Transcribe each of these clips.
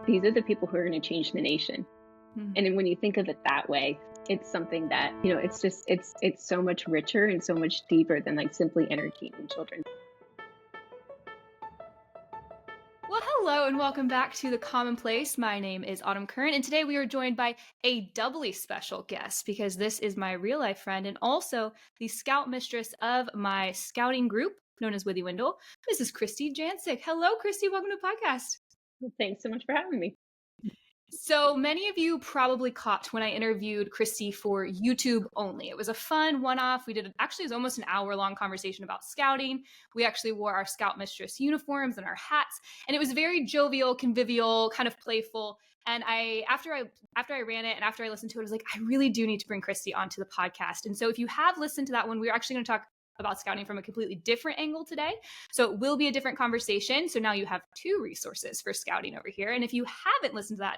these are the people who are going to change the nation. And then when you think of it that way, it's something that, it's just, it's so much richer and so much deeper than like simply entertaining children. Well, hello and welcome back to the Commonplace. My name is Autumn Curran, and today we are joined by a doubly special guest because this is my real life friend and also the scout mistress of my scouting group known as Withywindle. This is Kriste Janczyk. Hello, Kriste. Welcome to the podcast. Well, thanks so much for having me. So many of you probably caught when I interviewed Kriste for YouTube only. It was a fun one-off. It was almost an hour-long conversation about scouting. We actually wore our scout mistress uniforms and our hats, and it was very jovial, convivial, kind of playful. And after I ran it and after I listened to it, I was like, I really do need to bring Kriste onto the podcast. And so if you have listened to that one, we're actually going to talk about scouting from a completely different angle today. So it will be a different conversation. So now you have two resources for scouting over here. And if you haven't listened to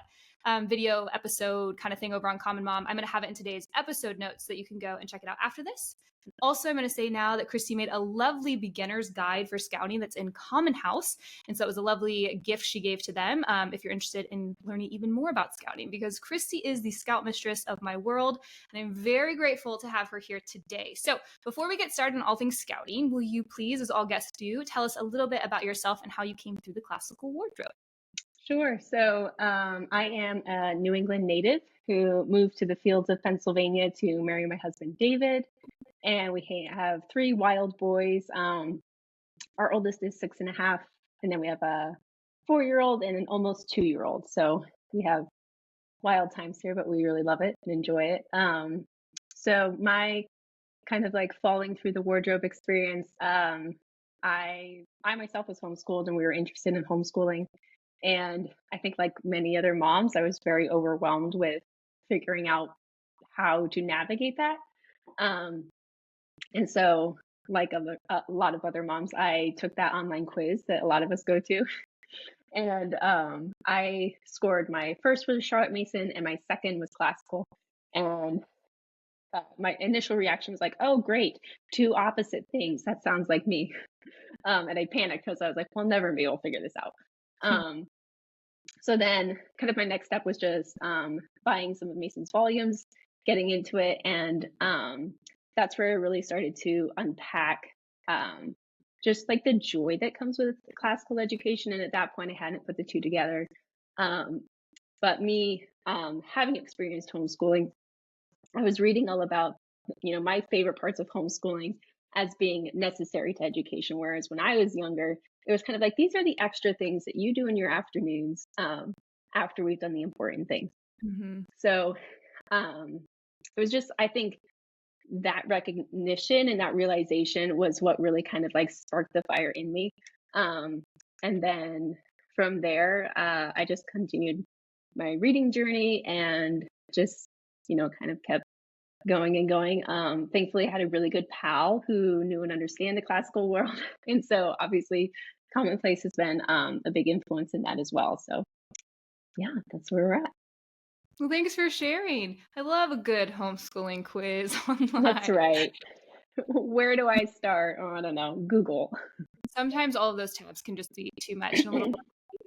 that video episode kind of thing over on Common Mom, I'm going to have it in today's episode notes so that you can go and check it out after this. And also, I'm going to say now that Kriste made a lovely beginner's guide for scouting that's in Common House. And so it was a lovely gift she gave to them if you're interested in learning even more about scouting, because Kriste is the scout mistress of my world. And I'm very grateful to have her here today. So before we get started on all things scouting, will you please, as all guests do, tell us a little bit about yourself and how you came through the classical wardrobe? Sure. So I am a New England native who moved to the fields of Pennsylvania to marry my husband, David. And we have three wild boys. Our oldest is 6.5. And then we have a 4-year-old and an almost 2-year-old. So we have wild times here, but we really love it and enjoy it. So my kind of like falling through the wardrobe experience, I myself was homeschooled and we were interested in homeschooling. And I think like many other moms, I was very overwhelmed with figuring out how to navigate that. And so like a lot of other moms, I took that online quiz that a lot of us go to. And I scored my first was Charlotte Mason and my second was classical. And my initial reaction was like, oh, great, two opposite things. That sounds like me. And I panicked because I was like, well, never me will figure this out. So then kind of my next step was just buying some of Mason's volumes, getting into it. And that's where I really started to unpack just like the joy that comes with classical education. And at that point, I hadn't put the two together. But me having experienced homeschooling, I was reading all about, my favorite parts of homeschooling as being necessary to education. Whereas when I was younger, it was kind of like, these are the extra things that you do in your afternoons after we've done the important things. Mm-hmm. So it was just, I think that recognition and that realization was what really kind of like sparked the fire in me. And then from there, I just continued my reading journey and just, kind of kept going and going. Thankfully, I had a really good pal who knew and understand the classical world. And so obviously Commonplace has been a big influence in that as well. So yeah, that's where we're at. Well, thanks for sharing. I love a good homeschooling quiz online. That's right. Where do I start? Oh, I don't know. Google. Sometimes all of those tabs can just be too much. And a little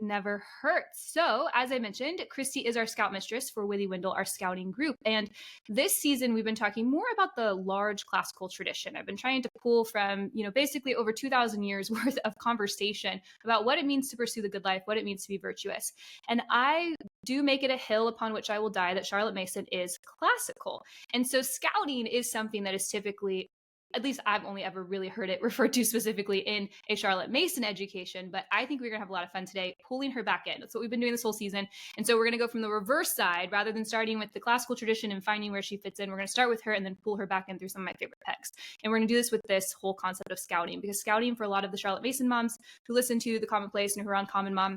never hurts. So, as I mentioned, Kriste is our scout mistress for Withywindle, our scouting group. And this season, we've been talking more about the large classical tradition. I've been trying to pull from, basically over 2,000 years worth of conversation about what it means to pursue the good life, what it means to be virtuous. And I do make it a hill upon which I will die that Charlotte Mason is classical. And so scouting is something that is typically, at least I've only ever really heard it referred to specifically in a Charlotte Mason education, but I think we're going to have a lot of fun today pulling her back in. That's what we've been doing this whole season. And so we're going to go from the reverse side, rather than starting with the classical tradition and finding where she fits in. We're going to start with her and then pull her back in through some of my favorite pegs. And we're going to do this with this whole concept of scouting, because scouting for a lot of the Charlotte Mason moms who listen to the Commonplace and who are on Common Mom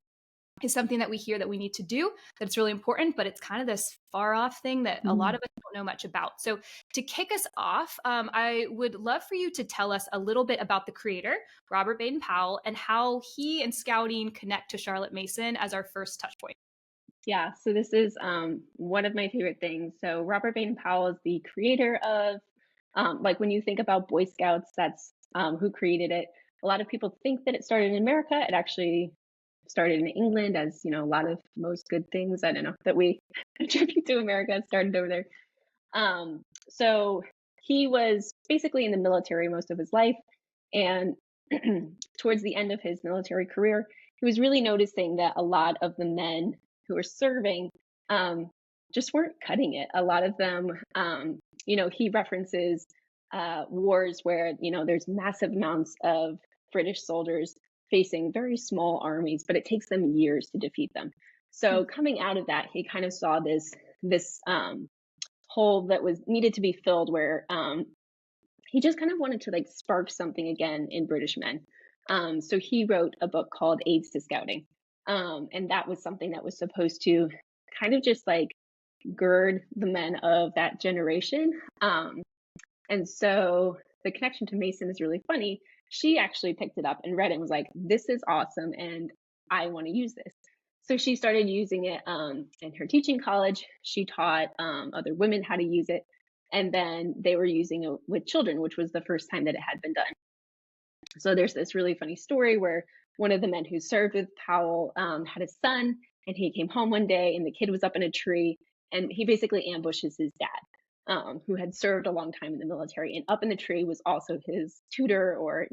is something that we hear that we need to do, that it's really important, but it's kind of this far off thing that a lot of us don't know much about. So to kick us off, I would love for you to tell us a little bit about the creator, Robert Baden-Powell, and how he and scouting connect to Charlotte Mason as our first touch point. Yeah, so this is one of my favorite things. So Robert Baden-Powell is the creator of, like when you think about Boy Scouts, that's who created it. A lot of people think that it started in America. It actually started in England, as you know, a lot of most good things, I don't know, that we attribute to America started over there. So he was basically in the military most of his life, and towards the end of his military career, he was really noticing that a lot of the men who were serving just weren't cutting it. A lot of them, he references wars where, there's massive amounts of British soldiers facing very small armies, but it takes them years to defeat them. So coming out of that, he kind of saw this hole that was needed to be filled, where he just kind of wanted to like spark something again in British men. So he wrote a book called Aids to Scouting. And that was something that was supposed to kind of just like gird the men of that generation. And so the connection to Mason is really funny. She actually picked it up and read it and was like, this is awesome, and I want to use this. So she started using it in her teaching college. She taught other women how to use it. And then they were using it with children, which was the first time that it had been done. So there's this really funny story where one of the men who served with Powell had a son, and he came home one day and the kid was up in a tree, and he basically ambushes his dad, who had served a long time in the military. And up in the tree was also his tutor, or,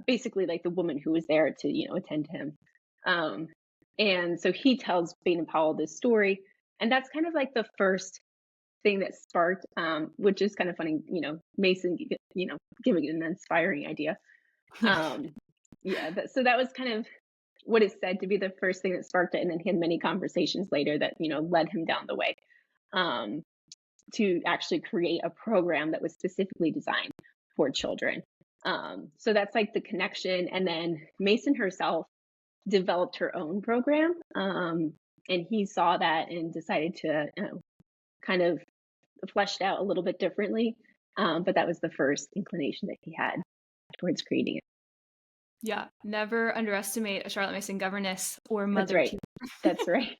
basically like the woman who was there to, attend to him. And so he tells Baden-Powell this story, and that's kind of like the first thing that sparked, which is kind of funny, Mason, giving it an inspiring idea. So that was kind of what is said to be the first thing that sparked it. And then he had many conversations later that, led him down the way to actually create a program that was specifically designed for children. So that's like the connection. And then Mason herself developed her own program, and he saw that and decided to kind of flesh it out a little bit differently. But that was the first inclination that he had towards creating it. Yeah, never underestimate a Charlotte Mason governess or mother. That's right.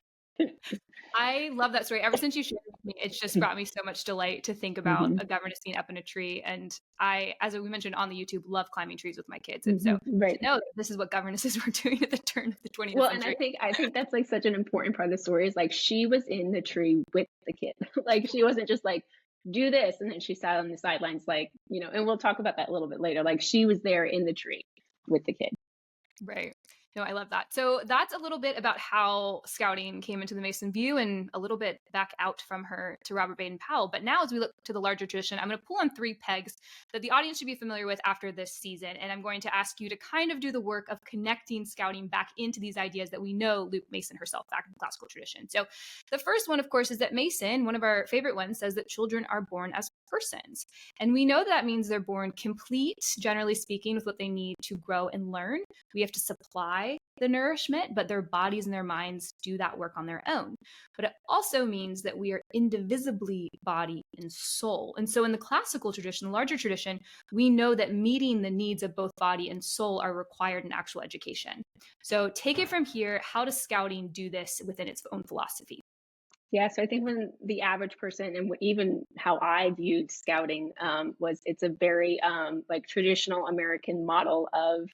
I love that story. Ever since you shared it with me, it's just brought me so much delight to think about a governess being up in a tree. And I, as we mentioned on the YouTube, love climbing trees with my kids. And so to know that this is what governesses were doing at the turn of the 20th century. And I think that's like such an important part of the story, is like she was in the tree with the kid. Like she wasn't just like, do this, and then she sat on the sidelines, like, and we'll talk about that a little bit later. Like she was there in the tree with the kid. Right. No, I love that. So that's a little bit about how scouting came into the Mason view, and a little bit back out from her to Robert Baden-Powell. But now as we look to the larger tradition, I'm going to pull on 3 pegs that the audience should be familiar with after this season. And I'm going to ask you to kind of do the work of connecting scouting back into these ideas that we know Luke Mason herself back in the classical tradition. So the first one, of course, is that Mason, one of our favorite ones, says that children are born as persons. And we know that means they're born complete, generally speaking, with what they need to grow and learn. We have to supply the nourishment, but their bodies and their minds do that work on their own. But it also means that we are indivisibly body and soul. And so in the classical tradition, the larger tradition, we know that meeting the needs of both body and soul are required in actual education. So take it from here. How does scouting do this within its own philosophy? Yeah, so I think when the average person, and even how I viewed scouting, was it's a very like traditional American model of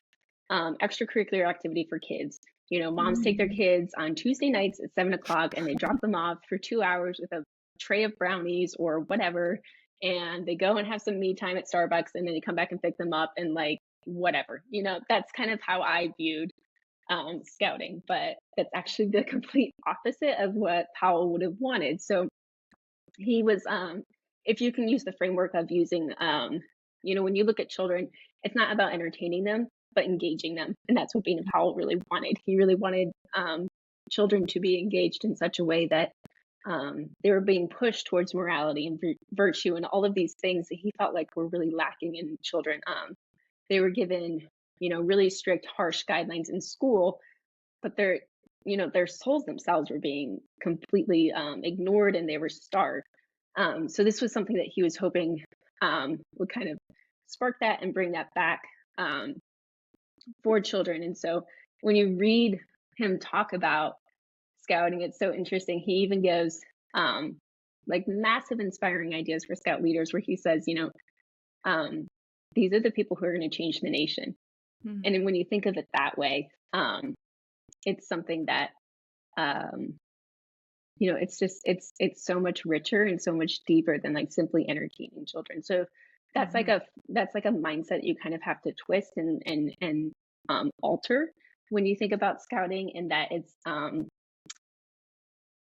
extracurricular activity for kids. Moms take their kids on Tuesday nights at 7:00 and they drop them off for 2 hours with a tray of brownies or whatever, and they go and have some me time at Starbucks, and then they come back and pick them up, and like whatever. That's kind of how I viewed scouting, but that's actually the complete opposite of what Powell would have wanted. So he was, if you can use the framework of using, when you look at children, it's not about entertaining them, but engaging them. And that's what Baden-Powell really wanted. He really wanted children to be engaged in such a way that they were being pushed towards morality and virtue and all of these things that he felt like were really lacking in children. They were given, really strict, harsh guidelines in school, but their souls themselves were being completely ignored, and they were starved. So this was something that he was hoping would kind of spark that and bring that back for children. And so when you read him talk about scouting, it's so interesting. He even gives like massive inspiring ideas for scout leaders, where he says, these are the people who are going to change the nation. Mhm. And then when you think of it that way, it's something that, um, it's so much richer and so much deeper than like simply entertaining children. So Mhm. that's like a mindset you kind of have to twist and alter when you think about scouting, and that it's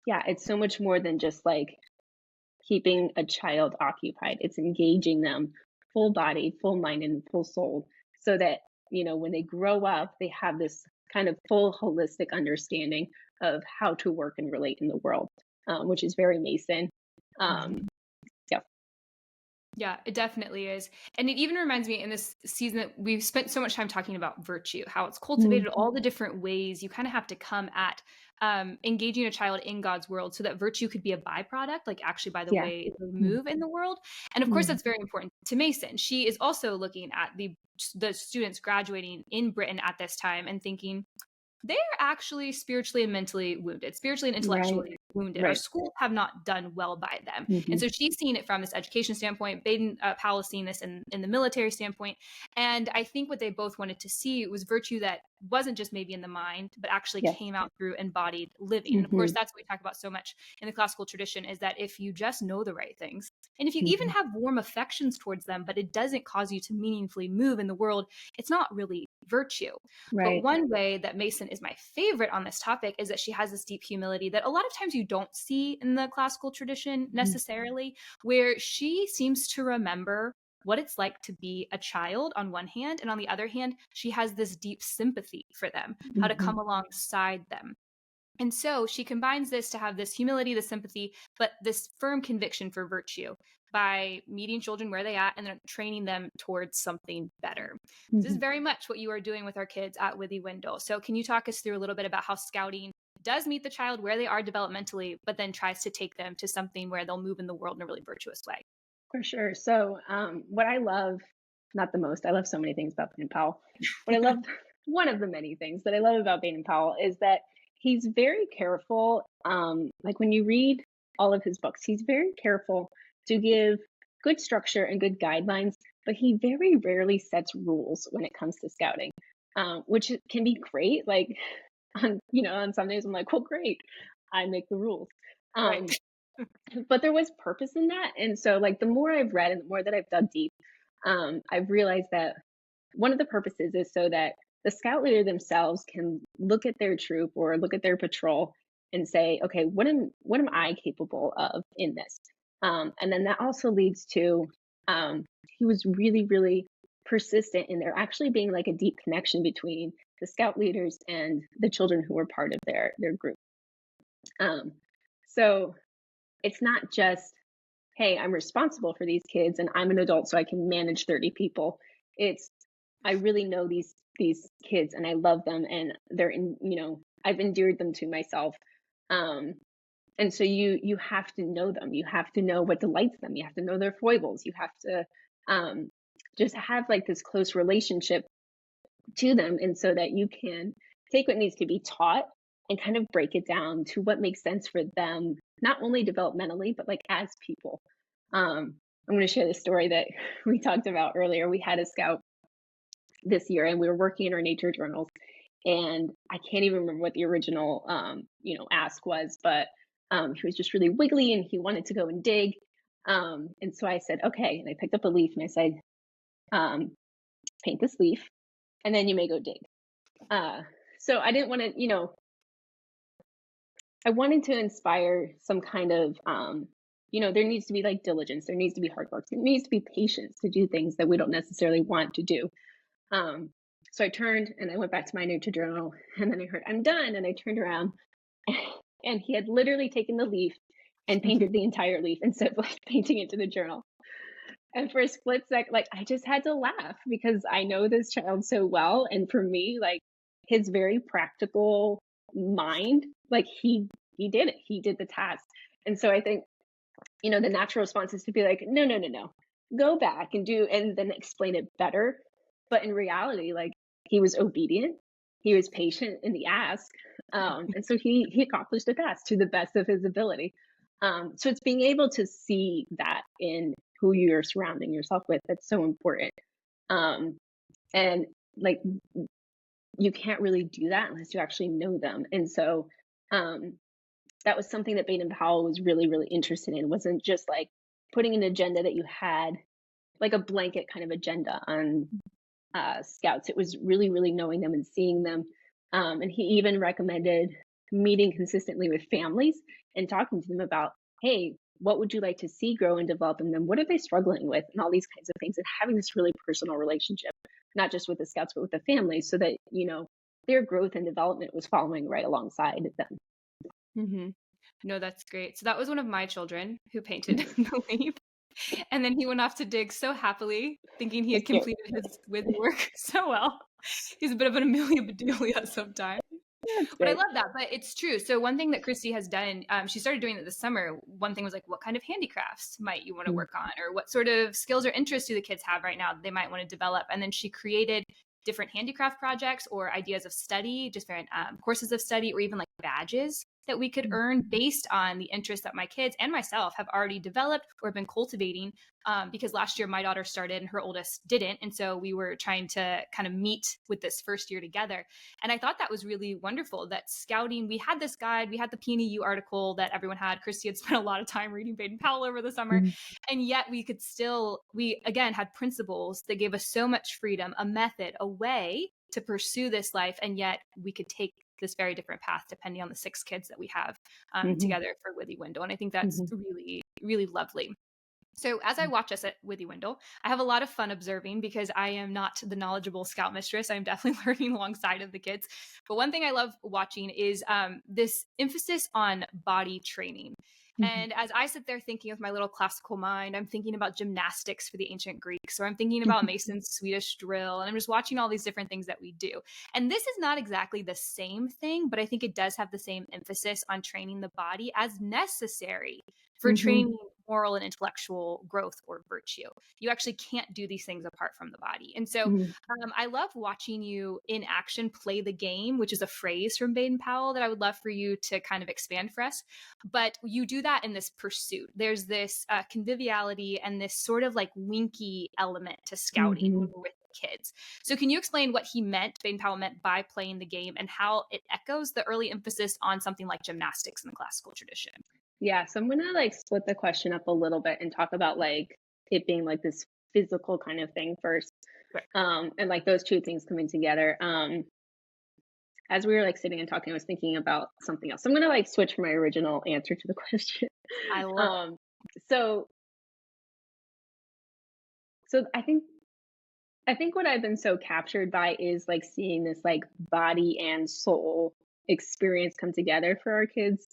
yeah, it's so much more than just like keeping a child occupied. It's engaging them full body, full mind, and full soul, so that, when they grow up, they have this kind of full holistic understanding of how to work and relate in the world, which is very Mason. Um, Mhm. yeah, Yeah, it definitely is. And it even reminds me in this season that we've spent so much time talking about virtue, how it's mm, cultivated, all the different ways you kind of have to come at engaging a child in God's world so that virtue could be a byproduct, like actually by the yeah, way they mm, move in the world. And of course, mm, that's very important to Mason. She is also looking at the students graduating in Britain at this time and thinking, they're actually spiritually and mentally wounded, spiritually and right, intellectually wounded. Our right, schools have not done well by them. And hmm, so she's seeing it from this education standpoint. Powell is seeing this in the military standpoint. And I think what they both wanted to see was virtue that wasn't just maybe in the mind, but actually yes, came out through embodied living. And of hmm, course, that's what we talk about so much in the classical tradition is that if you just know the right things, and if you even hmm, have warm affections towards them, but it doesn't cause you to meaningfully move in the world, it's not really virtue. But right, one way that Mason is my favorite on this topic is that she has this deep humility that a lot of times you don't see in the classical tradition hmm, necessarily, where she seems to remember what it's like to be a child on one hand, and on the other hand, she has this deep sympathy for them, how to hmm, come alongside them. And so she combines this to have this humility, this sympathy, but this firm conviction for virtue by meeting children where they at and then training them towards something better. This is hmm. very much what you are doing with our kids at Withywindle. So can you talk us through a little bit about how scouting does meet the child where they are developmentally, but then tries to take them to something where they'll move in the world in a really virtuous way? For sure. So, what I love, not the most, I love so many things about Baden-Powell. What I love, one of the many things that I love about Baden-Powell is that he's very careful. Like when you read all of his books, he's very careful to give good structure and good guidelines, but he very rarely sets rules when it comes to scouting, which can be great. Like on some days I'm like, well, great, I make the rules. Right. Um, but there was purpose in that. And so like the more I've read and the more that I've dug deep, I've realized that one of the purposes is so that the scout leader themselves can look at their troop or look at their patrol and say, okay, what am I capable of in this? And then that also leads to he was really, really persistent in there actually being like a deep connection between the scout leaders and the children who were part of their group. Um, so it's not just, hey, I'm responsible for these kids and I'm an adult so I can manage 30 people. It's, I really know these kids and I love them and they're in, I've endeared them to myself. Um, and so you have to know them. You have to know what delights them. You have to know their foibles. You have to um, just have like this close relationship to them, and so that you can take what needs to be taught and kind of break it down to what makes sense for them, not only developmentally but like as people. I'm going to share the story that we talked about earlier. We had a scout this year and we were working in our nature journals, and I can't even remember what the original ask was, but he was just really wiggly and he wanted to go and dig. And so I said okay, and I picked up a leaf and I said, paint this leaf and then you may go dig. uh, so I didn't want to, I wanted to inspire some kind of, there needs to be like diligence, there needs to be hard work, there needs to be patience to do things that we don't necessarily want to do. Um, so I turned and I went back to my nature journal, and then I heard, I'm done. And I turned around and he had literally taken the leaf and painted the entire leaf instead of like painting it to the journal. And for a split sec, like I just had to laugh because I know this child so well. And for me, like his very practical mind, like he did it. He did the task. And so I think, the natural response is to be like, no, no, no, no. Go back and do and then explain it better. But in reality, like he was obedient, he was patient in the ask. And so he accomplished the task to the best of his ability. So it's being able to see that in who you're surrounding yourself with that's so important. Um, and like you can't really do that unless you actually know them. And so that was something that Baden-Powell was really, really interested in. It wasn't just like putting an agenda that you had, like a blanket kind of agenda on scouts. It was really, really knowing them and seeing them. And he even recommended meeting consistently with families and talking to them about, hey, what would you like to see grow and develop in them? What are they struggling with? And all these kinds of things. And having this really personal relationship, not just with the scouts, but with the families, so that, their growth and development was following right alongside them. Mm-hmm. No, that's great. So that was one of my children who painted the leaf. And then he went off to dig so happily, thinking he had completed his with work so well. He's a bit of an Amelia Bedelia sometimes. But I love that. But it's true. So one thing that Kriste has done, she started doing it this summer. One thing was like, what kind of handicrafts might you want to work on? Or what sort of skills or interests do the kids have right now that they might want to develop? And then she created different handicraft projects or ideas of study, just different courses of study, or even like badges that we could earn based on the interests that my kids and myself have already developed or have been cultivating. Because last year my daughter started and her oldest didn't. And so we were trying to kind of meet with this first year together. And I thought that was really wonderful that scouting, we had this guide, we had the PNEU article that everyone had. Kriste had spent a lot of time reading Baden-Powell over the summer. And yet we again had principles that gave us so much freedom, a method, a way to pursue this life. And yet we could take this very different path depending on the 6 kids that we have together for Withywindle. And I think that's really, really lovely. So as I watch us at Withywindle, I have a lot of fun observing because I am not the knowledgeable scoutmistress. I'm definitely learning alongside of the kids. But one thing I love watching is this emphasis on body training. And as I sit there thinking with my little classical mind, I'm thinking about gymnastics for the ancient Greeks, or I'm thinking about Mason's Swedish drill, and I'm just watching all these different things that we do. And this is not exactly the same thing, but I think it does have the same emphasis on training the body as necessary for training moral and intellectual growth or virtue. You actually can't do these things apart from the body. And so I love watching you in action play the game, which is a phrase from Baden-Powell that I would love for you to kind of expand for us. But you do that in this pursuit. There's this conviviality and this sort of like winky element to scouting when we're with the kids. So can you explain what Baden-Powell meant by playing the game, and how it echoes the early emphasis on something like gymnastics in the classical tradition? Yeah, so I'm gonna like split the question up a little bit and talk about like it being like this physical kind of thing first. Right. And like those two things coming together. As we were like sitting and talking, I was thinking about something else. So I'm gonna like switch from my original answer to the question. I love so I think what I've been so captured by is like seeing this like body and soul experience come together for our kids.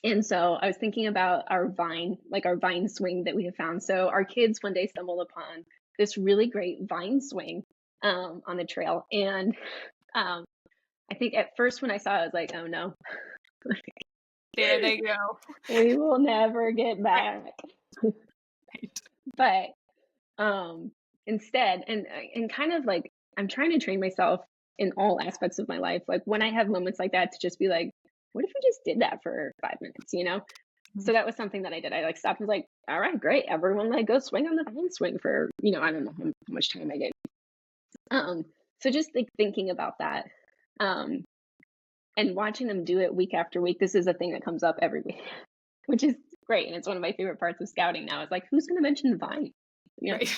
And so I was thinking about our vine swing that we have found. So our kids one day stumbled upon this really great vine swing on the trail. And I think at first when I saw it, I was like, oh no. There they go. We will never get back. But instead, and kind of like, I'm trying to train myself in all aspects of my life. Like when I have moments like that, to just be like, what if we just did that for 5 minutes, So that was something that I did. I like stopped and was like, all right, great. Everyone like go swing on the vine swing for, I don't know how much time I gave. So just like thinking about that, and watching them do it week after week. This is a thing that comes up every week, which is great. And it's one of my favorite parts of scouting now, is like, who's going to mention the vine? Right.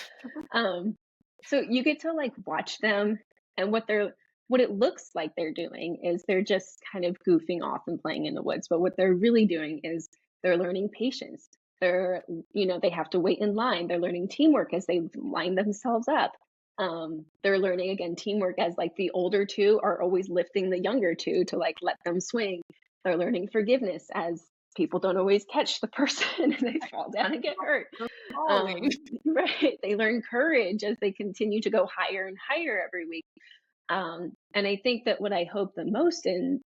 So you get to like watch them, and what it looks like they're doing is they're just kind of goofing off and playing in the woods. But what they're really doing is they're learning patience. They have to wait in line. They're learning teamwork as they line themselves up. They're learning, again, teamwork as like the older two are always lifting the younger two to like let them swing. They're learning forgiveness as people don't always catch the person and they fall down and get hurt. Right. They learn courage as they continue to go higher and higher every week. And I think that what I hope the most in,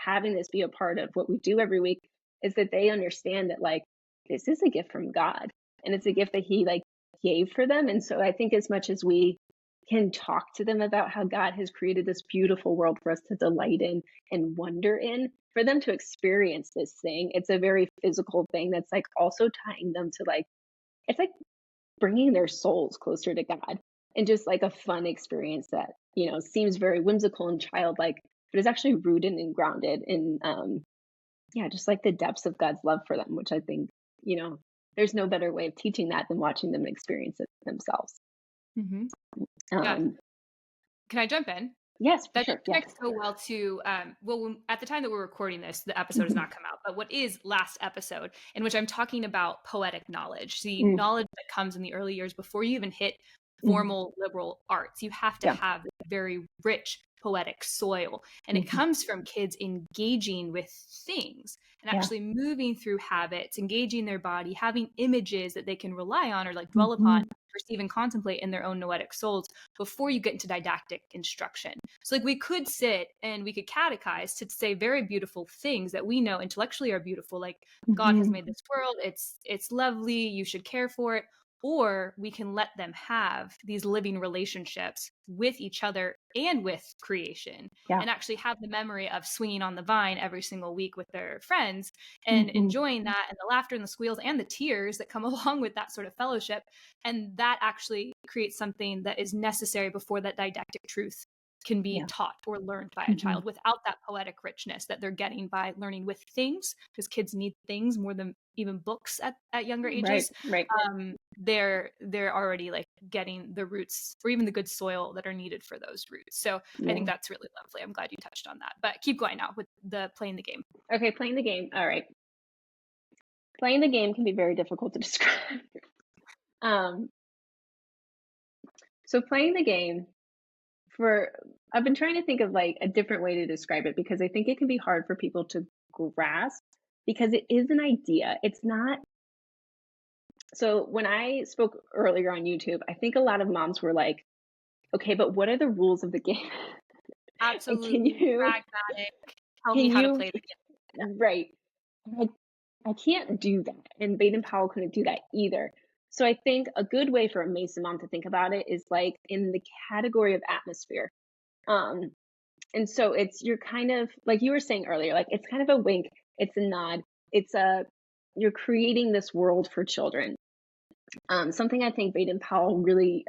having this be a part of what we do every week is that they understand that like, this is a gift from God, and it's a gift that he like gave for them. And so I think as much as we can talk to them about how God has created this beautiful world for us to delight in and wonder in, for them to experience this thing, it's a very physical thing that's like also tying them to like, it's like bringing their souls closer to God. and just like a fun experience that, seems very whimsical and childlike, but is actually rooted and grounded in, yeah, just like the depths of God's love for them, which I think, there's no better way of teaching that than watching them experience it themselves. Mm-hmm. Yeah. Um, Can I jump in? yes, for That sure. just Yeah. connects so well to, at the time that we're recording this, the episode has not come out, but what is last episode, in which I'm talking about poetic knowledge, the Mm, knowledge that comes in the early years before you even hit mm, formal liberal arts. You have to yeah. have this very rich poetic soil, and it Mhm, comes from kids engaging with things and yeah. actually moving through habits, engaging their body, having images that they can rely on or like dwell upon, Mhm, perceive and contemplate in their own noetic souls before you get into didactic instruction. So like we could sit and we could catechize to say very beautiful things that we know intellectually are beautiful, like God has mhm, made this world, it's lovely, you should care for it. Or we can let them have these living relationships with each other and with creation, yeah. and actually have the memory of swinging on the vine every single week with their friends and Mhm, enjoying that, and the laughter and the squeals and the tears that come along with that sort of fellowship. And that actually creates something that is necessary before that didactic truth can be yeah. taught or learned by a Mhm, child without that poetic richness that they're getting by learning with things, because kids need things more than even books at younger right, ages. right. They're already like getting the roots or even the good soil that are needed for those roots. So I think Yeah. that's really lovely. I'm glad you touched on that, but keep going now with the playing the game. Okay, playing the game. All right. Playing the game can be very difficult to describe. Um, so playing the game for I've been trying to think of like a different way to describe it, because I think it can be hard for people to grasp, because it is an idea. It's not. So when I spoke earlier on YouTube, I think a lot of moms were like, okay, but what are the rules of the game? And Absolutely pragmatic. Tell me can how to you, play the game. right. I can't do that. And Baden-Powell couldn't do that either. So I think a good way for a Mason mom to think about it is like in the category of atmosphere. Um, and so you're kind of, like you were saying earlier, like it's kind of a wink, it's a nod, you're creating this world for children. Something I think Baden-Powell really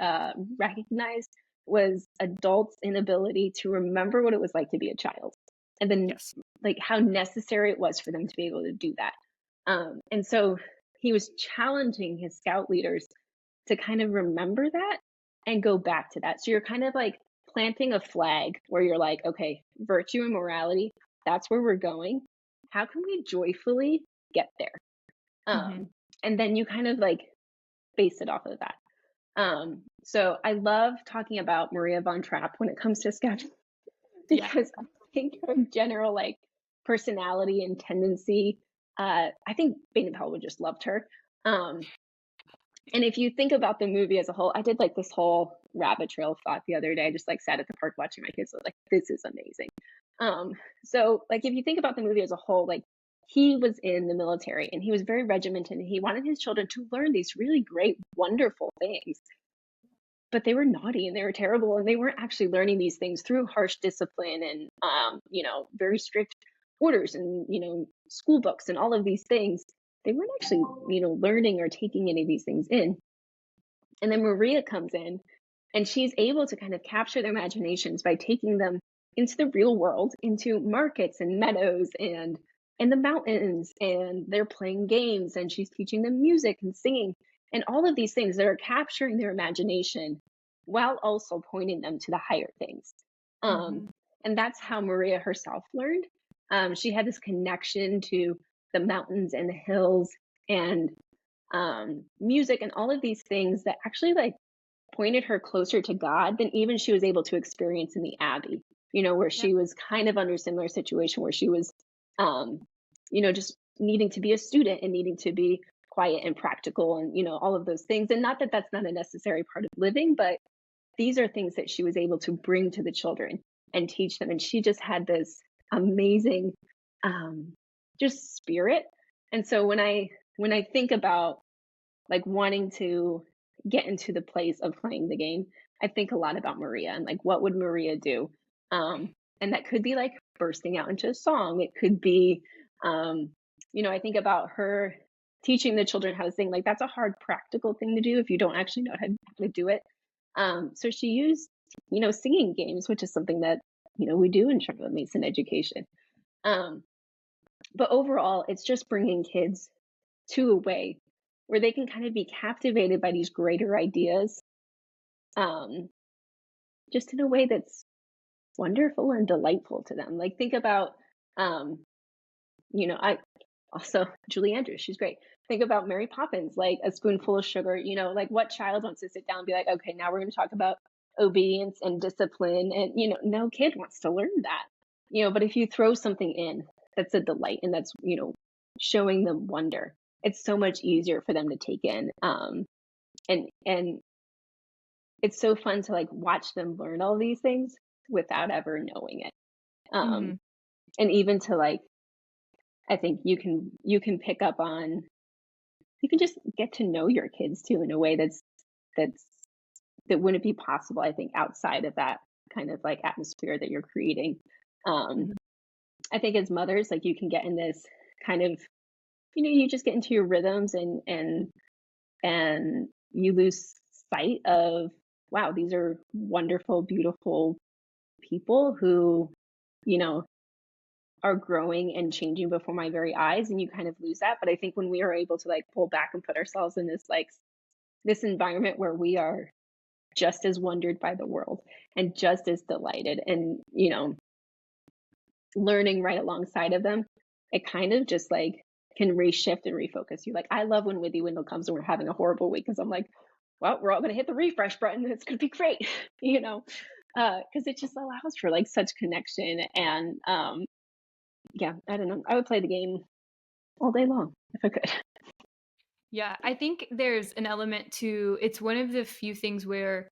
recognized was adults' inability to remember what it was like to be a child, and then Yes. like how necessary it was for them to be able to do that. And so he was challenging his scout leaders to kind of remember that and go back to that. So you're kind of like planting a flag where you're like, okay, virtue and morality, that's where we're going. How can we joyfully get there? Mm-hmm. And then you kind of like base it off of that. So I love talking about Maria von Trapp when it comes to sketching, Yeah. because I think her general like personality and tendency, I think Baden-Powell would just loved her. Um, and if you think about the movie as a whole, I did like this whole rabbit trail of thought the other day. I just like sat at the park watching my kids. So like, this is amazing. So like if you think about the movie as a whole, like he was in the military and he was very regimented and he wanted his children to learn these really great, wonderful things. But they were naughty and they were terrible, and they weren't actually learning these things through harsh discipline and very strict orders and school books and all of these things. They weren't actually learning or taking any of these things in. And then Maria comes in and she's able to kind of capture their imaginations by taking them into the real world, into markets and meadows and in the mountains, and they're playing games and she's teaching them music and singing and all of these things that are capturing their imagination while also pointing them to the higher things. Um, Mm-hmm. and that's how Maria herself learned. She had this connection to the mountains and the hills and music and all of these things that actually like pointed her closer to God than even she was able to experience in the Abbey, where Yep. she was kind of under a similar situation where she was, just needing to be a student and needing to be quiet and practical and, all of those things. And not that that's not a necessary part of living, but these are things that she was able to bring to the children and teach them. And she just had this amazing, just spirit. And so when I think about like wanting to get into the place of playing the game, I think a lot about Maria and like what would Maria do? And that could be like bursting out into a song. It could be, I think about her teaching the children how to sing. Like that's a hard practical thing to do if you don't actually know how to do it. So she used, singing games, which is something that, we do in Charlotte Mason education. Um, but overall, it's just bringing kids to a way where they can kind of be captivated by these greater ideas, um, just in a way that's wonderful and delightful to them. Like think about, um, I also Julie Andrews, she's great. Think about Mary Poppins, like a spoonful of sugar. Like what child wants to sit down and be like, okay, now we're going to talk about obedience and discipline, and no kid wants to learn that. But if you throw something in that's a delight and that's showing them wonder, it's so much easier for them to take in. And it's so fun to like watch them learn all these things without ever knowing it. Mm-hmm. And even to like, I think you can pick up on, you can just get to know your kids too in a way that wouldn't be possible, I think, outside of that kind of like atmosphere that you're creating. Mm-hmm. I think as mothers, like you can get in this kind of, you just get into your rhythms and you lose sight of, wow, these are wonderful, beautiful people who, are growing and changing before my very eyes, and you kind of lose that. But I think when we are able to like pull back and put ourselves in this environment where we are just as wondered by the world and just as delighted and learning right alongside of them, it kind of just like can reshift and refocus you. Like I love when Withywindle comes and we're having a horrible week, because I'm like, well, we're all going to hit the refresh button and it's going to be great, because it just allows for like such connection. And yeah, I don't know, I would play the game all day long if I could. Yeah, I think there's an element to, it's one of the few things where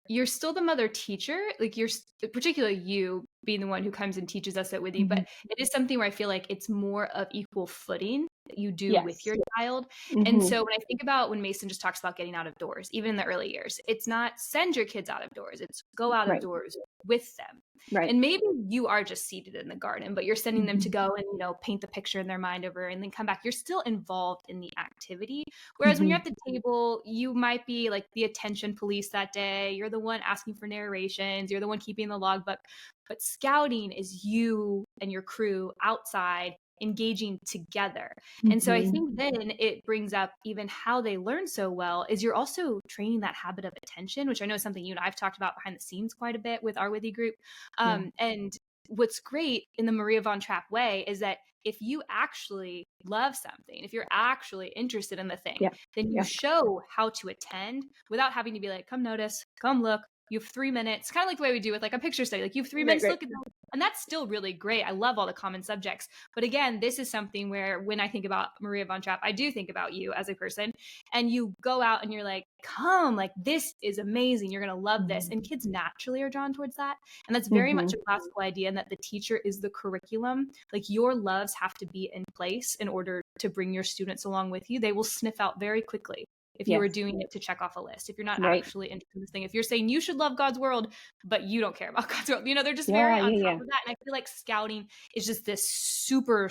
you're still the mother teacher, like you're particularly you being the one who comes and teaches us at Withy, but it is something where I feel like it's more of equal footing that you do with your child. And so when I think about when Mason just talks about getting out of doors, even in the early years, it's not send your kids out of doors, it's go out of doors with them. Right. And maybe you are just seated in the garden, but you're sending them to go and, paint the picture in their mind over and then come back. You're still involved in the activity. Whereas when you're at the table, you might be like the attention police that day. You're the one asking for narrations. You're the one keeping the logbook. But scouting is you and your crew outside engaging together. And so I think then it brings up even how they learn so well is you're also training that habit of attention, which I know is something you and I've talked about behind the scenes quite a bit with our Withy group. And what's great in the Maria von Trapp way is that if you actually love something, if you're actually interested in the thing, then you show how to attend without having to be like, come notice, come look. You have 3 minutes, kind of like the way we do with like a picture study. Like you have 3 minutes to look at them. And that's still really great. I love all the common subjects. But again, this is something where when I think about Maria von Trapp, I do think about you as a person. And you go out and you're like, come, like this is amazing. You're going to love this. And kids naturally are drawn towards that. And that's very much a classical idea, and that the teacher is the curriculum. Like your loves have to be in place in order to bring your students along with you. They will sniff out very quickly if you were doing it to check off a list, if you're not actually interested in this thing, if you're saying you should love God's world, but you don't care about God's world, they're just very on top of that. And I feel like scouting is just this super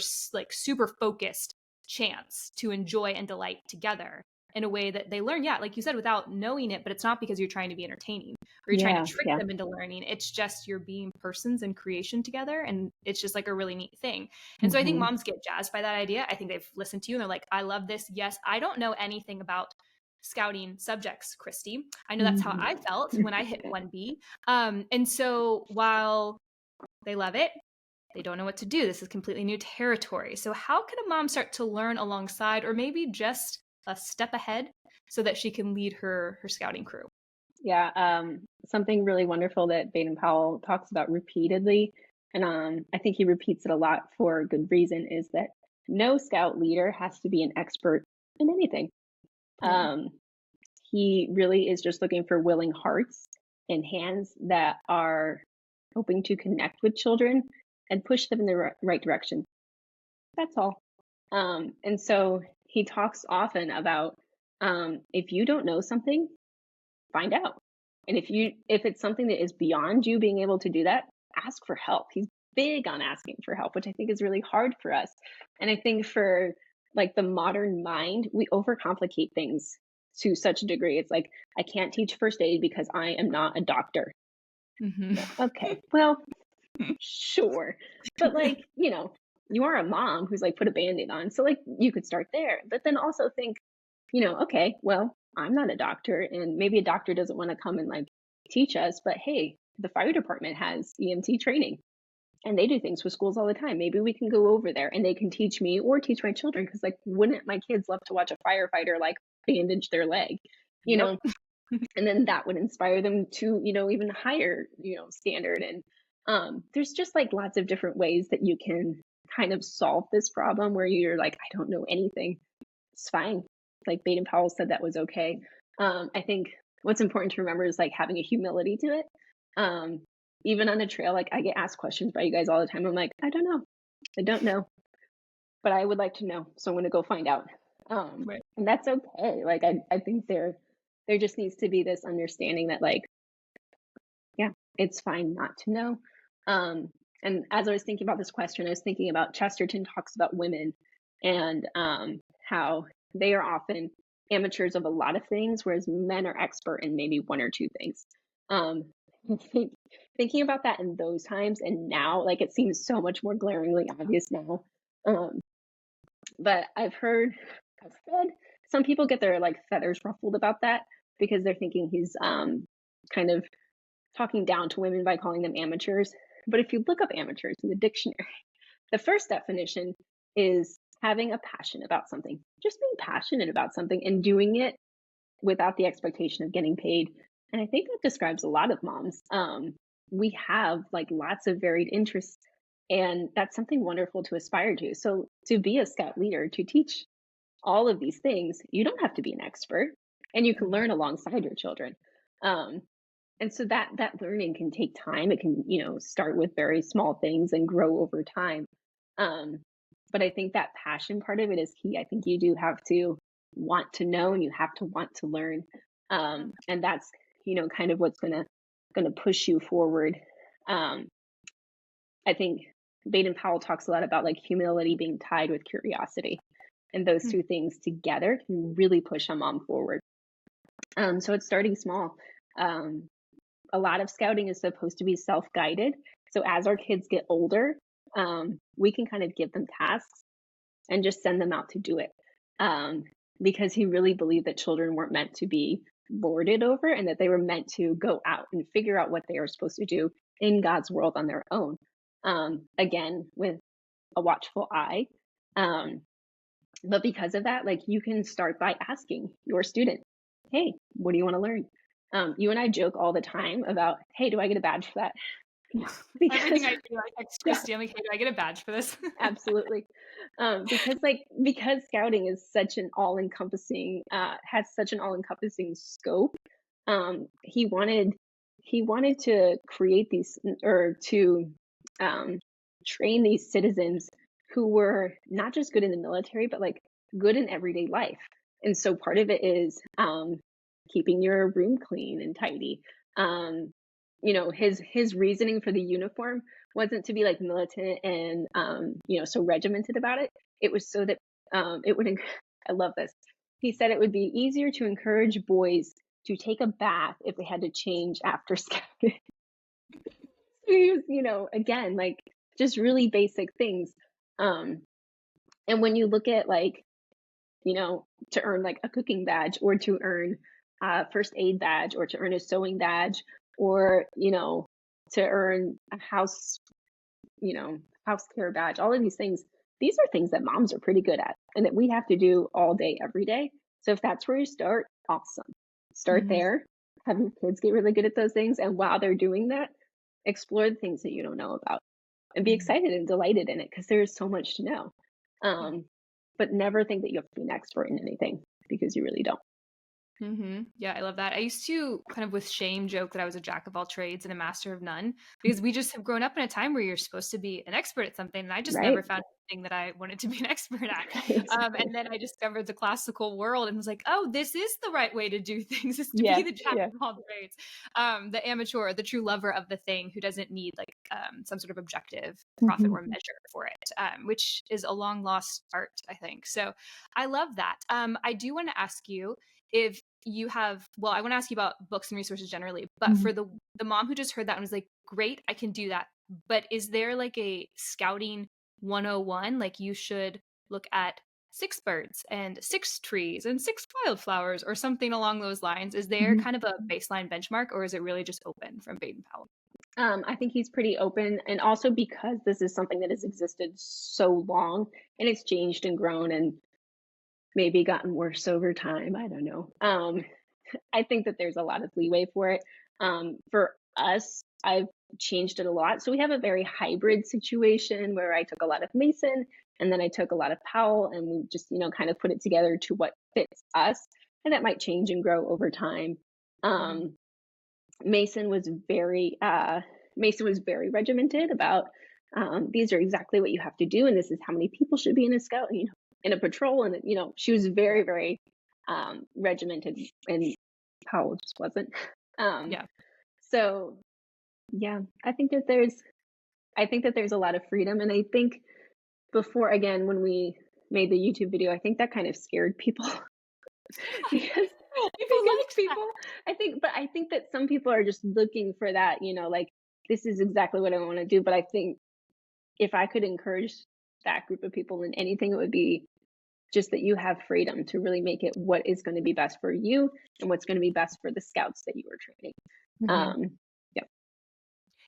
focused chance to enjoy and delight together in a way that they learn, like you said, without knowing it, but it's not because you're trying to be entertaining or you're trying to trick them into learning. It's just you're being persons in creation together. And it's just like a really neat thing. And so I think moms get jazzed by that idea. I think they've listened to you and they're like, I love this. Yes, I don't know anything about scouting subjects, Kriste. I know that's how I felt when I hit 1B. And so while they love it, they don't know what to do. This is completely new territory. So how can a mom start to learn alongside, or maybe just a step ahead so that she can lead her scouting crew? Yeah, something really wonderful that Baden-Powell talks about repeatedly, and I think he repeats it a lot for a good reason, is that no scout leader has to be an expert in anything. He really is just looking for willing hearts and hands that are hoping to connect with children and push them in the right direction. That's all. And so he talks often about if you don't know something, find out. And if it's something that is beyond you being able to do that, ask for help. He's big on asking for help, which I think is really hard for us. And I think for like the modern mind, we overcomplicate things to such a degree. It's like, I can't teach first aid because I am not a doctor. Okay, well, sure. But like, you are a mom who's like put a band-aid on. So like you could start there. But then also think, okay, well, I'm not a doctor, and maybe a doctor doesn't want to come and like teach us, but hey, the fire department has EMT training and they do things with schools all the time. Maybe we can go over there and they can teach me or teach my children, because like, wouldn't my kids love to watch a firefighter like bandage their leg, you Yep. know? And then that would inspire them to, even higher, standard. And there's just like lots of different ways that you can kind of solve this problem where you're like, I don't know anything. It's fine. Like Baden-Powell said that was okay. I think what's important to remember is like having a humility to it. Even on a trail, like I get asked questions by you guys all the time. I'm like, I don't know. I don't know, but I would like to know. So I'm going to go find out. Right. And that's okay. Like, I think there just needs to be this understanding that like, yeah, it's fine not to know. And as I was thinking about this question, I was thinking about Chesterton talks about women and how they are often amateurs of a lot of things, whereas men are expert in maybe one or two things. Thinking about that in those times and now, like it seems so much more glaringly obvious now. But I've said some people get their like feathers ruffled about that because they're thinking he's kind of talking down to women by calling them amateurs. But if you look up amateurs in the dictionary, the first definition is having a passion about something, just being passionate about something and doing it without the expectation of getting paid. And I think that describes a lot of moms. We have like lots of varied interests, and that's something wonderful to aspire to. So to be a scout leader, to teach all of these things, you don't have to be an expert, and you can learn alongside your children. And so that learning can take time. It can, start with very small things and grow over time. But I think that passion part of it is key. I think you do have to want to know, and you have to want to learn. And that's, kind of what's gonna push you forward. I think Baden-Powell talks a lot about like humility being tied with curiosity, and those two things together can really push a mom forward. So it's starting small. A lot of scouting is supposed to be self-guided. So as our kids get older, we can kind of give them tasks and just send them out to do it. Because he really believed that children weren't meant to be lorded over, and that they were meant to go out and figure out what they are supposed to do in God's world on their own. Again, with a watchful eye. But because of that, like you can start by asking your student, hey, what do you want to learn? You and I joke all the time about, hey, do I get a badge for that? Everything I do, I text Kriste. I'm like, hey, do I get a badge for this? Absolutely. Because scouting is such an all-encompassing, has such an all-encompassing scope. He wanted to create these, or to train these citizens who were not just good in the military, but like good in everyday life. And so part of it is keeping your room clean and tidy. His reasoning for the uniform wasn't to be like militant and so regimented about it. It was so that it would I love this. He said it would be easier to encourage boys to take a bath if they had to change after scouting. He was, again, like just really basic things. And when you look at like, to earn like a cooking badge, or to earn a first aid badge, or to earn a sewing badge, or, to earn a house care badge, all of these things are things that moms are pretty good at and that we have to do all day, every day. So if that's where you start, awesome. Start there, have your kids get really good at those things. And while they're doing that, explore the things that you don't know about and be excited and delighted in it, because there's so much to know. But never think that you have to be an expert in anything, because you really don't. Yeah, I love that. I used to kind of with shame joke that I was a jack of all trades and a master of none, because we just have grown up in a time where you're supposed to be an expert at something, and I just never found anything that I wanted to be an expert at. Exactly. And then I discovered the classical world and was like, oh, this is the right way to do things, is to Yeah, be the jack of all trades, the amateur, the true lover of the thing, who doesn't need like some sort of objective profit or measure for it, which is a long lost art, I think. So I love that. I do want to ask you, if you have, well, I want to ask you about books and resources generally, but for the mom who just heard that and was like, great, I can do that. But is there like a scouting 101? Like you should look at 6 birds and 6 trees and 6 wildflowers or something along those lines. Is there kind of a baseline benchmark, or is it really just open from baden-powell? I think he's pretty open, and also because this is something that has existed so long and it's changed and grown and maybe gotten worse over time. I don't know. I think that there's a lot of leeway for it. For us, I've changed it a lot. So we have a very hybrid situation where I took a lot of Mason and then I took a lot of Powell, and we just, kind of put it together to what fits us. And that might change and grow over time. Mason was very regimented about these are exactly what you have to do, and this is how many people should be in a scout, in a patrol, and she was very, very regimented, and Powell just wasn't. So yeah, I think that there's a lot of freedom, and I think before, again, when we made the YouTube video, I think that kind of scared people because people I think that some people are just looking for that, like, this is exactly what I want to do. But I think if I could encourage that group of people in anything, it would be just that you have freedom to really make it what is going to be best for you and what's going to be best for the scouts that you are training.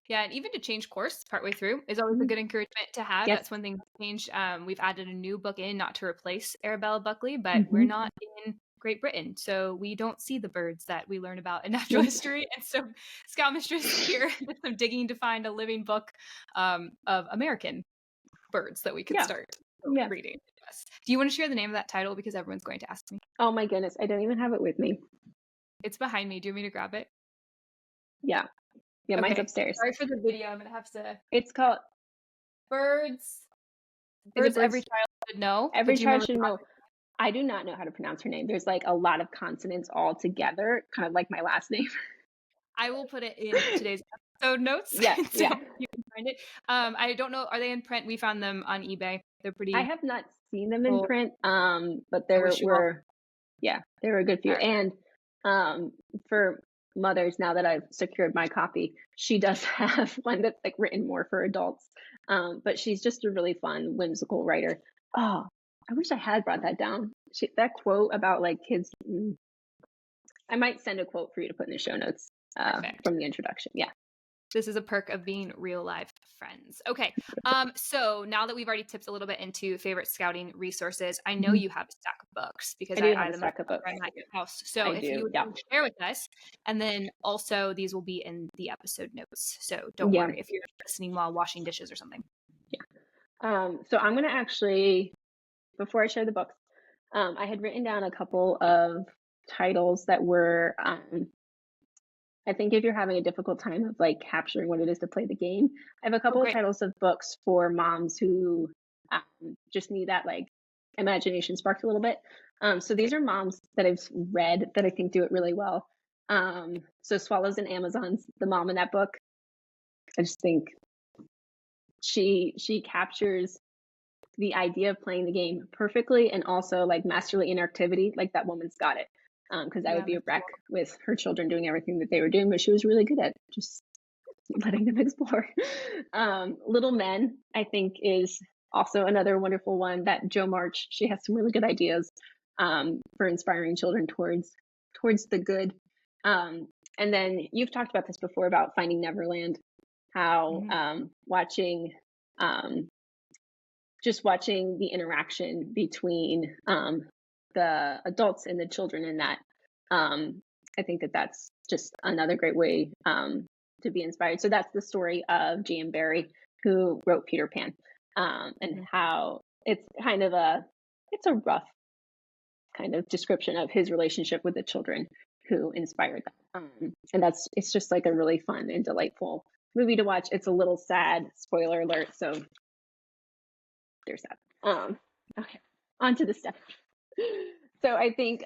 Yeah, and even to change course partway through is always a good encouragement to have. Yes. That's one thing that's changed. We've added a new book in, not to replace Arabella Buckley, but we're not in Great Britain, so we don't see the birds that we learn about in natural history. And so Scoutmistress here did some digging to find a living book of American birds that we could start reading. Yes. Do you want to share the name of that title, because everyone's going to ask me? Oh my goodness, I don't even have it with me. It's behind me. Do you want me to grab it? Yeah, okay. Mine's upstairs. Sorry for the video. I'm gonna have to. It's called Birds. Birds every child should know. Every child should know. I do not know how to pronounce her name. There's like a lot of consonants all together, kind of like my last name. I will put it in today's episode notes. Yeah, so you can find it. I don't know. Are they in print? We found them on eBay. They're pretty. I have not seen them in print, but they were a good few. Right. And for mothers, now that I've secured my copy, she does have one that's like written more for adults. But she's just a really fun, whimsical writer. Oh, I wish I had brought that down. That quote about like kids. I might send a quote for you to put in the show notes from the introduction. Yeah. This is a perk of being real life friends. Okay. So now that we've already tipped a little bit into favorite scouting resources, I know you have a stack of books, because I have a stack of books at your house. So if you would share with us, and then also these will be in the episode notes. So don't worry if you're listening while washing dishes or something. Yeah. So I'm going to actually, before I share the books, I had written down a couple of titles that were, I think if you're having a difficult time of like capturing what it is to play the game, I have a couple of titles of books for moms who just need that like imagination sparked a little bit. So these are moms that I've read that I think do it really well. So Swallows and Amazons, the mom in that book, I just think she captures the idea of playing the game perfectly, and also like masterly interactivity. Like, that woman's got it. Because I would be a wreck with her children doing everything that they were doing, but she was really good at just letting them explore. Little Men, I think, is also another wonderful one. That Jo March, she has some really good ideas for inspiring children towards the good. And then you've talked about this before about Finding Neverland, how watching the interaction between the adults and the children in that. I think that that's just another great way to be inspired. So that's the story of J.M. Barrie, who wrote Peter Pan, and how it's kind of a rough kind of description of his relationship with the children who inspired that. And it's just like a really fun and delightful movie to watch. It's a little sad, spoiler alert. So there's that. Okay, on to the stuff. So I think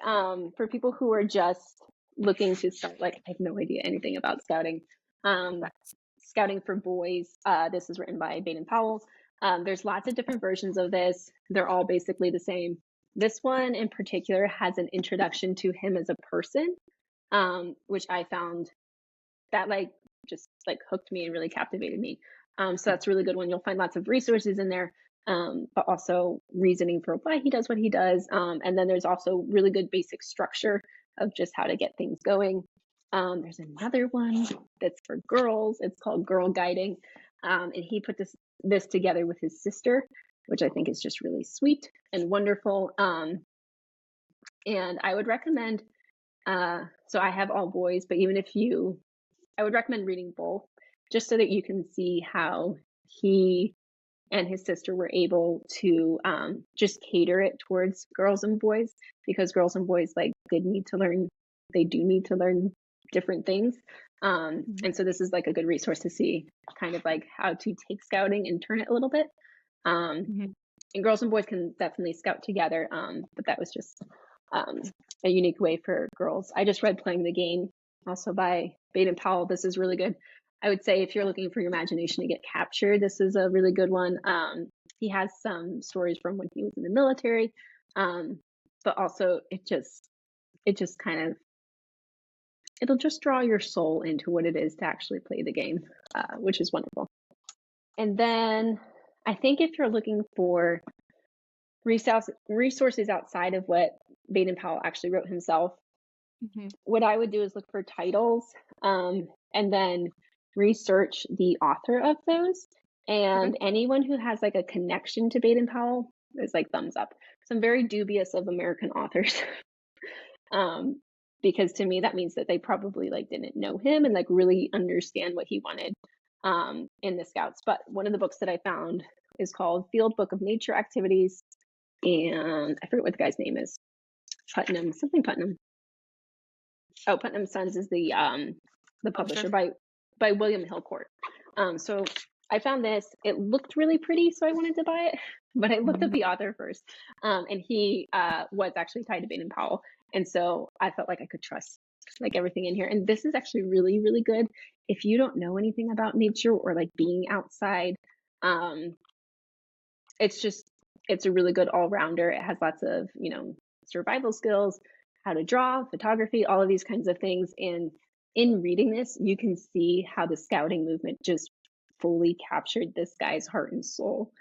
for people who are just looking to start, like, I have no idea anything about scouting. Scouting for Boys, this is written by Baden-Powell. There's lots of different versions of this. They're all basically the same. This one in particular has an introduction to him as a person, which I found that just hooked me and really captivated me. So that's a really good one. You'll find lots of resources in there, but also reasoning for why he does what he does. And then there's also really good basic structure of just how to get things going. There's another one that's for girls. It's called Girl Guiding. And he put this together with his sister, which I think is just really sweet and wonderful. And I would recommend, so I have all boys, but even if I would recommend reading both, just so that you can see how he and his sister were able to just cater it towards girls and boys, because girls and boys they do need to learn different things. And so this is a good resource to see kind of how to take scouting and turn it a little bit. And girls and boys can definitely scout together, but that was just a unique way for girls. I just read Playing the Game, also by Baden-Powell. This is really good. I would say if you're looking for your imagination to get captured, this is a really good one. He has some stories from when he was in the military, but also it just kind of, it'll just draw your soul into what it is to actually play the game, which is wonderful. And then I think if you're looking for resources outside of what Baden-Powell actually wrote himself, what I would do is look for titles, and then research the author of those. And anyone who has a connection to Baden-Powell is thumbs up. So I'm very dubious of American authors, because to me that means that they probably didn't know him and really understand what he wanted in the Scouts. But one of the books that I found is called Field Book of Nature Activities, and I forget what the guy's name is. Putnam. Oh, Putnam Sons is the publisher, by William Hillcourt. So I found this. It looked really pretty, so I wanted to buy it. But I looked up the author first, and he was actually tied to Baden-Powell, and so I felt like I could trust everything in here. And this is actually really, really good if you don't know anything about nature or being outside. It's a really good all-rounder. It has lots of survival skills, how to draw, photography, all of these kinds of things. And in reading this, you can see how the scouting movement just fully captured this guy's heart and soul,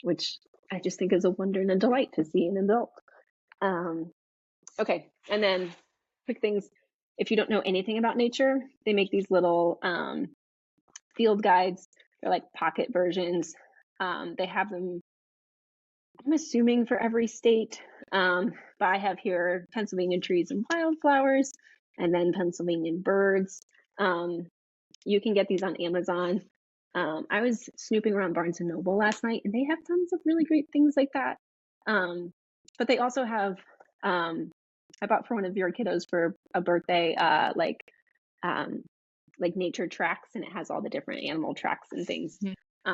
which I just think is a wonder and a delight to see in an adult. Okay, and then quick things. If you don't know anything about nature, they make these little field guides. They're pocket versions. They have them, I'm assuming, for every state, but I have here Pennsylvania trees and wildflowers, and then Pennsylvanian birds. You can get these on Amazon. I was snooping around Barnes & Noble last night, and they have tons of really great things like that. But they also have, I bought for one of your kiddos for a birthday, nature tracks, and it has all the different animal tracks and things.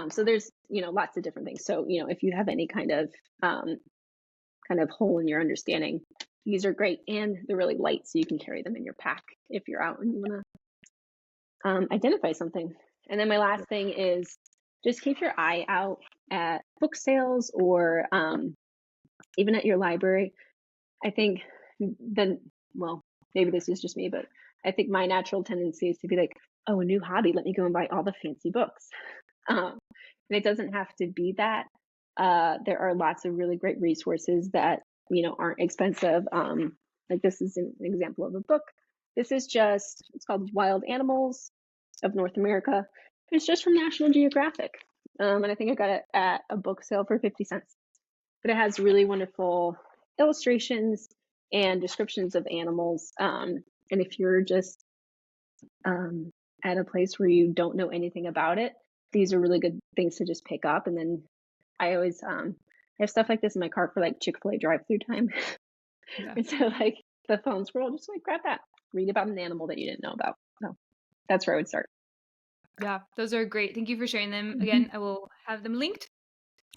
So there's, lots of different things. So, if you have any kind of hole in your understanding, these are great, and they're really light, so you can carry them in your pack if you're out and you want to identify something. And then my last thing is just keep your eye out at book sales or even at your library. I think maybe this is just me, but I think my natural tendency is to be oh, a new hobby, let me go and buy all the fancy books. And it doesn't have to be that. There are lots of really great resources that, aren't expensive. This is an example of a book. This is it's called Wild Animals of North America. It's just from National Geographic. And I think I got it at a book sale for 50 cents. But it has really wonderful illustrations and descriptions of animals. And if you're just at a place where you don't know anything about it, these are really good things to just pick up. And then I always I have stuff like this in my cart for Chick-fil-A drive-through time. Yeah. And so the phone scroll, just grab that, read about an animal that you didn't know about. So that's where I would start. Yeah, those are great. Thank you for sharing them. Again, I will have them linked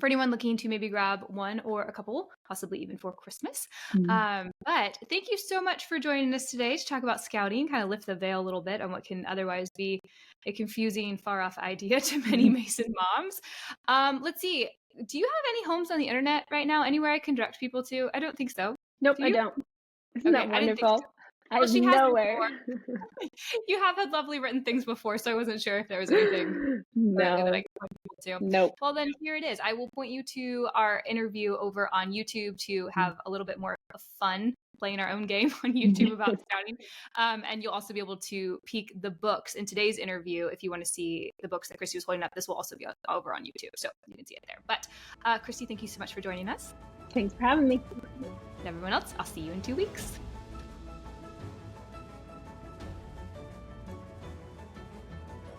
for anyone looking to maybe grab one or a couple, possibly even for Christmas. But thank you so much for joining us today to talk about scouting, kind of lift the veil a little bit on what can otherwise be a confusing, far off idea to many Mason moms. Let's see. Do you have any homes on the internet right now? Anywhere I can direct people to? I don't think so. Nope, Do I you? don't. Isn't Okay, that I didn't think wonderful? so. I Well, have she has nowhere. before. You have had lovely written things before, so I wasn't sure if there was anything currently that I No, could point people to. nope. Well, then here it is. I will point you to our interview over on YouTube to have a little bit more of fun playing our own game on YouTube about scouting. And you'll also be able to peek the books in today's interview. If you want to see the books that Kriste was holding up, this will also be over on YouTube, so you can see it there. But Kriste, thank you so much for joining us. Thanks for having me. And everyone else, I'll see you in 2 weeks.